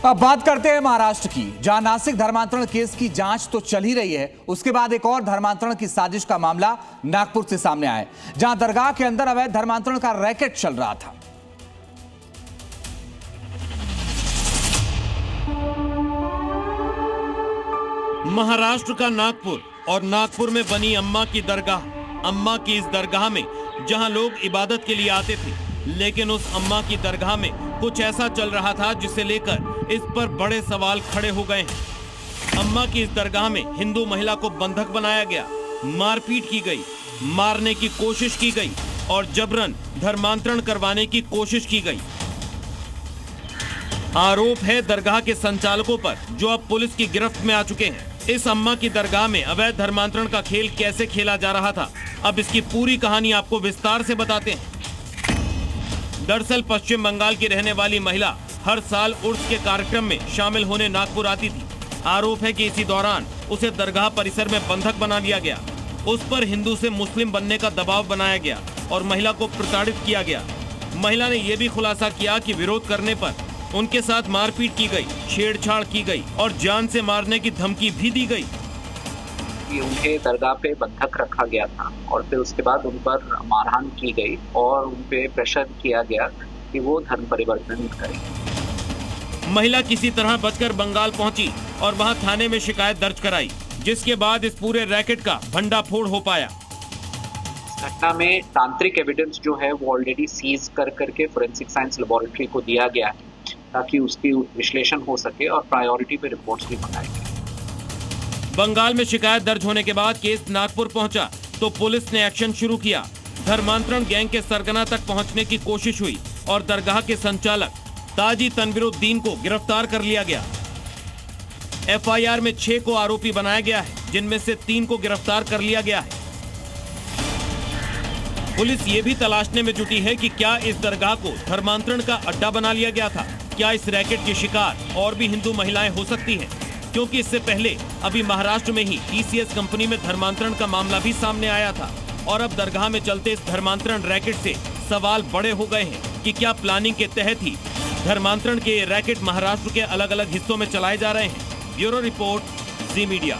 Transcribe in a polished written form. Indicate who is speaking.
Speaker 1: अब बात करते हैं महाराष्ट्र की, जहां नासिक धर्मांतरण केस की जांच तो चल ही रही है। उसके बाद एक और धर्मांतरण की साजिश का मामला नागपुर से सामने आया, जहां दरगाह के अंदर अवैध धर्मांतरण का रैकेट चल रहा था।
Speaker 2: महाराष्ट्र का नागपुर और नागपुर में बनी अम्मा की दरगाह। अम्मा की इस दरगाह में जहां लोग इबादत के लिए आते थे, लेकिन उस अम्मा की दरगाह में कुछ ऐसा चल रहा था जिसे लेकर इस पर बड़े सवाल खड़े हो गए हैं। अम्मा की इस दरगाह में हिंदू महिला को बंधक बनाया गया, मारपीट की गई, मारने की कोशिश की गई और जबरन धर्मांतरण करवाने की कोशिश की गई। आरोप है दरगाह के संचालकों पर, जो अब पुलिस की गिरफ्त में आ चुके हैं। इस अम्मा की दरगाह में अवैध धर्मांतरण का खेल कैसे खेला जा रहा था, अब इसकी पूरी कहानी आपको विस्तार से बताते हैं। दरअसल पश्चिम बंगाल की रहने वाली महिला हर साल उर्स के कार्यक्रम में शामिल होने नागपुर आती थी। आरोप है कि इसी दौरान उसे दरगाह परिसर में बंधक बना दिया गया। उस पर हिंदू से मुस्लिम बनने का दबाव बनाया गया और महिला को प्रताड़ित किया गया। महिला ने यह भी खुलासा किया कि विरोध करने पर उनके साथ मारपीट की गई, छेड़छाड़ की गई और जान से मारने की धमकी भी दी गई।
Speaker 3: उनके दरगाह पे बंधक रखा गया था और फिर उसके बाद उन पर मारहान की गई और उन पे प्रेशर किया गया कि वो धर्म परिवर्तन करें।
Speaker 2: महिला किसी तरह बचकर बंगाल पहुंची और वहां थाने में शिकायत दर्ज कराई, जिसके बाद इस पूरे रैकेट का भंडाफोड़ हो पाया।
Speaker 3: घटना में तांत्रिक एविडेंस जो है वो ऑलरेडी सीज करके फोरेंसिक साइंस लेबोरेटरी को दिया गया है, ताकि उसकी विश्लेषण हो सके और प्रायोरिटी पे रिपोर्ट्स भी बनाई गई।
Speaker 2: बंगाल में शिकायत दर्ज होने के बाद केस नागपुर पहुंचा तो पुलिस ने एक्शन शुरू किया। धर्मांतरण गैंग के सरगना तक पहुंचने की कोशिश हुई और दरगाह के संचालक ताजी तनवीरुद्दीन को गिरफ्तार कर लिया गया। एफआईआर में 6 को आरोपी बनाया गया है, जिनमें से 3 को गिरफ्तार कर लिया गया है। पुलिस ये भी तलाशने में जुटी है कि क्या इस दरगाह को धर्मांतरण का अड्डा बना लिया गया था। क्या इस रैकेट की शिकार और भी हिंदू महिलाएं हो सकती हैं? क्योंकि इससे पहले अभी महाराष्ट्र में ही टीसीएस कंपनी में धर्मांतरण का मामला भी सामने आया था और अब दरगाह में चलते इस धर्मांतरण रैकेट से सवाल बड़े हो गए हैं कि क्या प्लानिंग के तहत ही धर्मांतरण के रैकेट महाराष्ट्र के अलग अलग हिस्सों में चलाए जा रहे हैं। ब्यूरो रिपोर्ट, जी मीडिया।